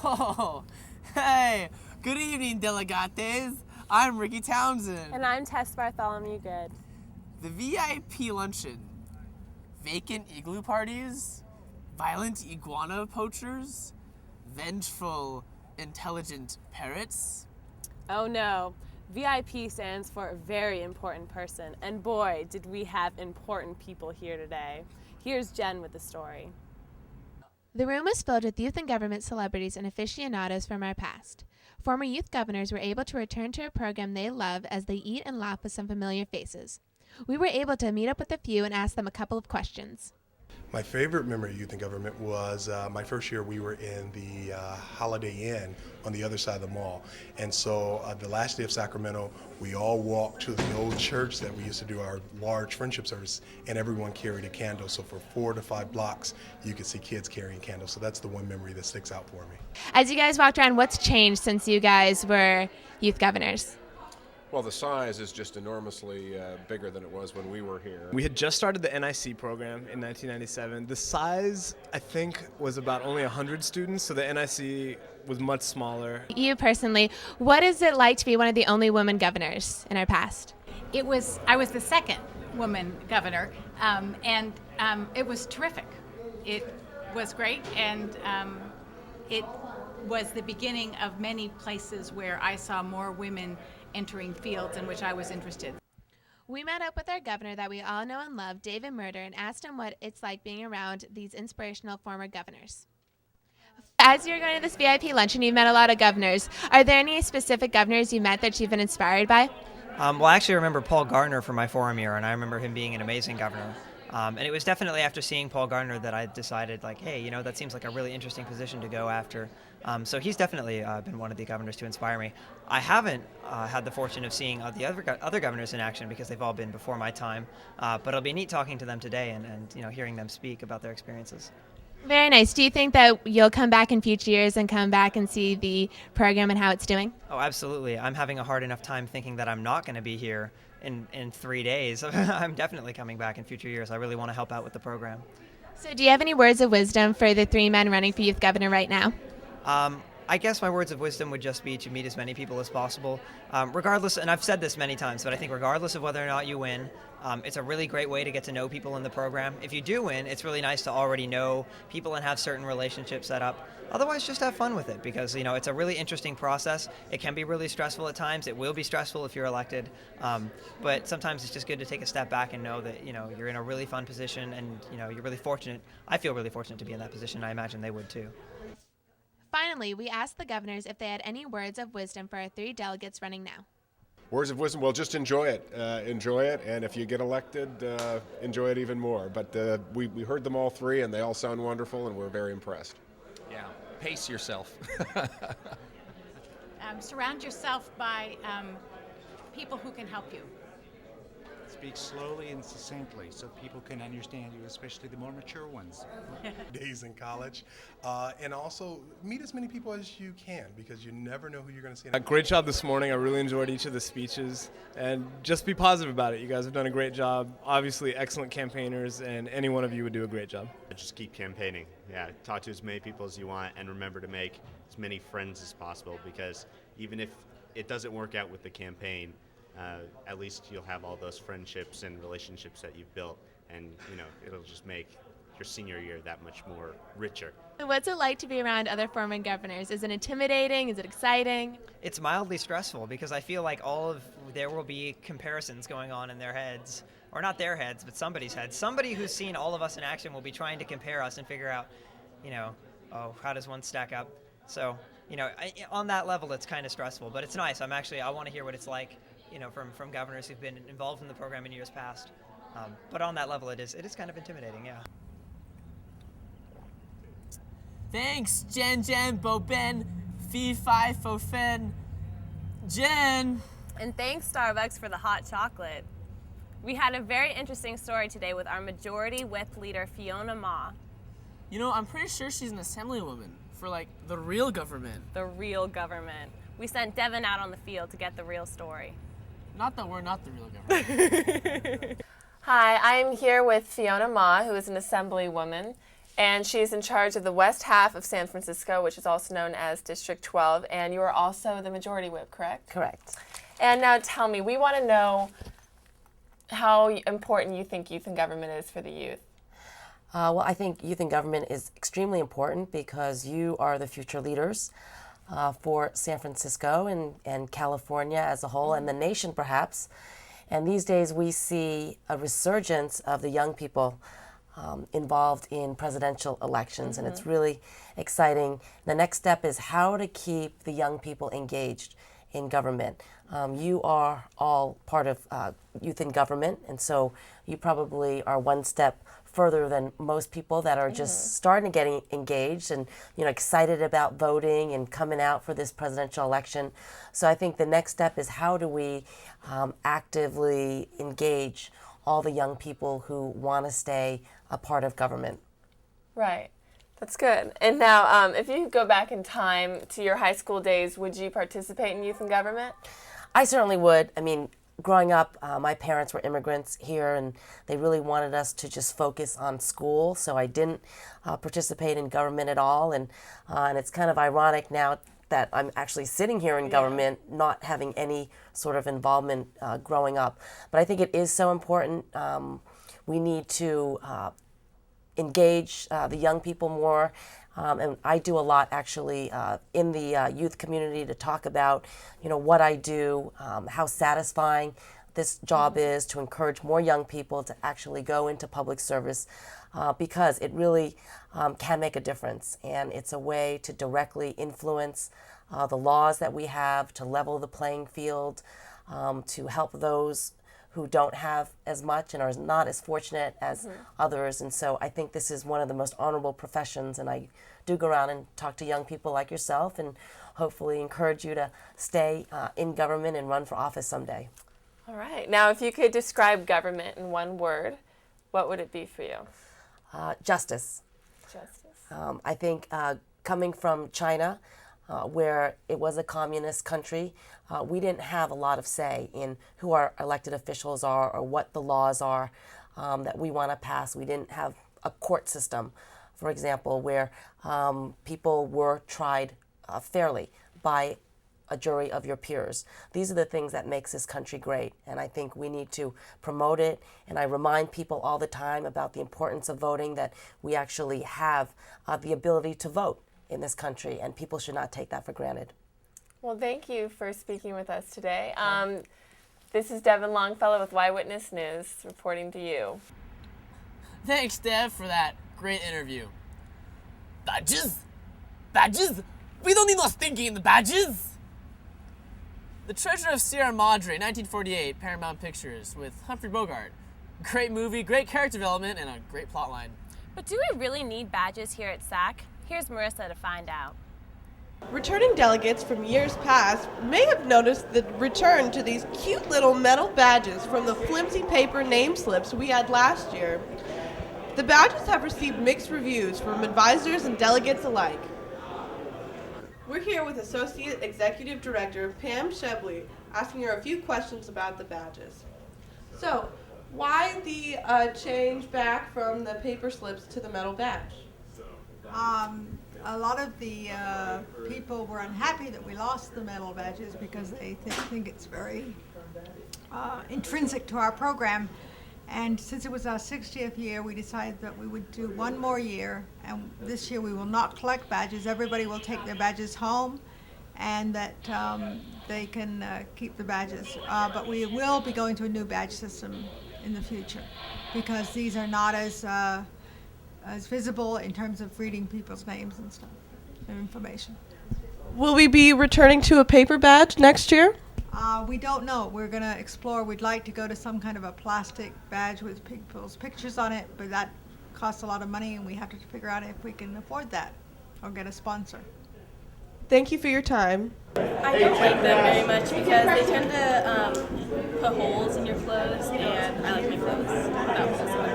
Oh, hey, good evening, delegates. I'm Ricky Townsend. And I'm Tess Bartholomew Good. The VIP luncheon. Vacant igloo parties, violent iguana poachers, vengeful, intelligent parrots. Oh no, VIP stands for very important person, and boy, did we have important people here today. Here's Jen with the story. The room was filled with youth and government celebrities and aficionados from our past. Former youth governors were able to return to a program they love as they eat and laugh with some familiar faces. We were able to meet up with a few and ask them a couple of questions. My favorite memory of youth in government was my first year. We were in the Holiday Inn on the other side of the mall. And so the last day of Sacramento, we all walked to the old church that we used to do our large friendship service, and everyone carried a candle. So for 4 to 5 blocks, you could see kids carrying candles. So that's the one memory that sticks out for me. As you guys walked around, what's changed since you guys were youth governors? Well, the size is just enormously bigger than it was when we were here. We had just started the NIC program in 1997. The size, I think, was about only 100 students, so the NIC was much smaller. You personally, what is it like to be one of the only women governors in our past? I was the second woman governor, and it was terrific. It was great, and it was the beginning of many places where I saw more women entering fields in which I was interested. We met up with our governor that we all know and love, David Murder, and asked him what it's like being around these inspirational former governors. As you're going to this VIP luncheon, you've met a lot of governors. Are there any specific governors you met that you've been inspired by? Well, I actually remember Paul Gardner from my forum year, and I remember him being an amazing governor. And it was definitely after seeing Paul Gardner that I decided, like, hey, you know, that seems like a really interesting position to go after. So he's definitely been one of the governors to inspire me. I haven't had the fortune of seeing the other governors in action because they've all been before my time. But it'll be neat talking to them today and you know, hearing them speak about their experiences. Very nice. Do you think that you'll come back in future years and come back and see the program and how it's doing? Oh, absolutely. I'm having a hard enough time thinking that I'm not going to be here in 3 days. I'm definitely coming back in future years. I really want to help out with the program. So do you have any words of wisdom for the 3 men running for youth governor right now? I guess my words of wisdom would just be to meet as many people as possible, regardless, and I've said this many times, but I think regardless of whether or not you win, it's a really great way to get to know people in the program. If you do win, it's really nice to already know people and have certain relationships set up. Otherwise, just have fun with it because, you know, it's a really interesting process. It can be really stressful at times. It will be stressful if you're elected. But sometimes it's just good to take a step back and know that, you know, you're in a really fun position and, you know, you're really fortunate. I feel really fortunate to be in that position. I imagine they would too. Finally, we asked the governors if they had any words of wisdom for our 3 delegates running now. Words of wisdom, well, just enjoy it. Enjoy it, and if you get elected, enjoy it even more. But we heard them all 3, and they all sound wonderful, and we're very impressed. Yeah, pace yourself. Surround yourself by people who can help you. Speak slowly and succinctly so people can understand you, especially the more mature ones. Days in college. And also meet as many people as you can because you never know who you're going to see. Great job this morning. I really enjoyed each of the speeches. And just be positive about it. You guys have done a great job. Obviously, excellent campaigners, and any one of you would do a great job. Just keep campaigning. Yeah, talk to as many people as you want, and remember to make as many friends as possible because even if it doesn't work out with the campaign, at least you'll have all those friendships and relationships that you've built, and you know it'll just make your senior year that much more richer. What's it like to be around other former governors? Is it intimidating? Is it exciting? It's mildly stressful because I feel like there will be comparisons going on in their heads, or not their heads, but somebody's head. Somebody who's seen all of us in action will be trying to compare us and figure out, you know, oh, how does one stack up? So, you know, on that level, it's kind of stressful, but it's nice. I want to hear what it's like, you know, from governors who've been involved in the program in years past. But on that level, it is kind of intimidating, yeah. Thanks, Jen, Bo, Ben, Fee, Fi, Fo, Fen. Jen! And thanks, Starbucks, for the hot chocolate. We had a very interesting story today with our Majority Whip leader, Fiona Ma. You know, I'm pretty sure she's an assemblywoman for, like, the real government. The real government. We sent Devin out on the field to get the real story. Not that we're not the real government. Hi, I'm here with Fiona Ma, who is an assemblywoman. And she's in charge of the west half of San Francisco, which is also known as District 12. And you are also the majority whip, correct? Correct. And now tell me, we want to know how important you think youth in government is for the youth. Well, I think youth in government is extremely important because you are the future leaders for San Francisco and California as a whole, and the nation perhaps. And these days we see a resurgence of the young people involved in presidential elections, and it's really exciting. The next step is how to keep the young people engaged in government. You are all part of youth in government, and so you probably are one step further than most people that are just starting to get engaged and excited about voting and coming out for this presidential election. So I think the next step is how do we actively engage all the young people who want to stay a part of government. Right. That's good. And now, if you could go back in time to your high school days, would you participate in youth in government? I certainly would. I mean, growing up, my parents were immigrants here, and they really wanted us to just focus on school, so I didn't participate in government at all. And it's kind of ironic now that I'm actually sitting here in government, not having any sort of involvement growing up. But I think it is so important. We need to engage the young people more. And I do a lot actually in the youth community to talk about, what I do, how satisfying this job is, to encourage more young people to actually go into public service because it really can make a difference. And it's a way to directly influence the laws that we have, to level the playing field, to help those who don't have as much and are not as fortunate as others. And so I think this is one of the most honorable professions, and I do go around and talk to young people like yourself and hopefully encourage you to stay in government and run for office someday. All right. Now, if you could describe government in one word, what would it be for you? Justice. Justice. I think coming from China, where it was a communist country, we didn't have a lot of say in who our elected officials are or what the laws are that we want to pass. We didn't have a court system, for example, where people were tried fairly by a jury of your peers. These are the things that makes this country great, and I think we need to promote it. And I remind people all the time about the importance of voting, that we actually have the ability to vote in this country, and people should not take that for granted. Well, thank you for speaking with us today. This is Devin Longfellow with Eyewitness News reporting to you. Thanks, Dev, for that great interview. Badges? Badges? We don't need no stinking badges! The Treasure of Sierra Madre, 1948, Paramount Pictures, with Humphrey Bogart. Great movie, great character development, and a great plot line. But do we really need badges here at SAC? Here's Marissa to find out. Returning delegates from years past may have noticed the return to these cute little metal badges from the flimsy paper name slips we had last year. The badges have received mixed reviews from advisors and delegates alike. We're here with Associate Executive Director Pam Shebley, asking her a few questions about the badges. So, why the change back from the paper slips to the metal badge? A lot of the people were unhappy that we lost the metal badges because they think it's very intrinsic to our program. And since it was our 60th year, we decided that we would do one more year. And this year we will not collect badges. Everybody will take their badges home, and that they can keep the badges. But we will be going to a new badge system in the future because these are not as visible in terms of reading people's names and stuff, and information. Will we be returning to a paper badge next year? We don't know. We're going to explore. We'd like to go to some kind of a plastic badge with people's pictures on it, but that costs a lot of money, and we have to figure out if we can afford that or get a sponsor. Thank you for your time. I don't like them very much because they tend to put holes in your clothes, and I like my clothes without holes in them.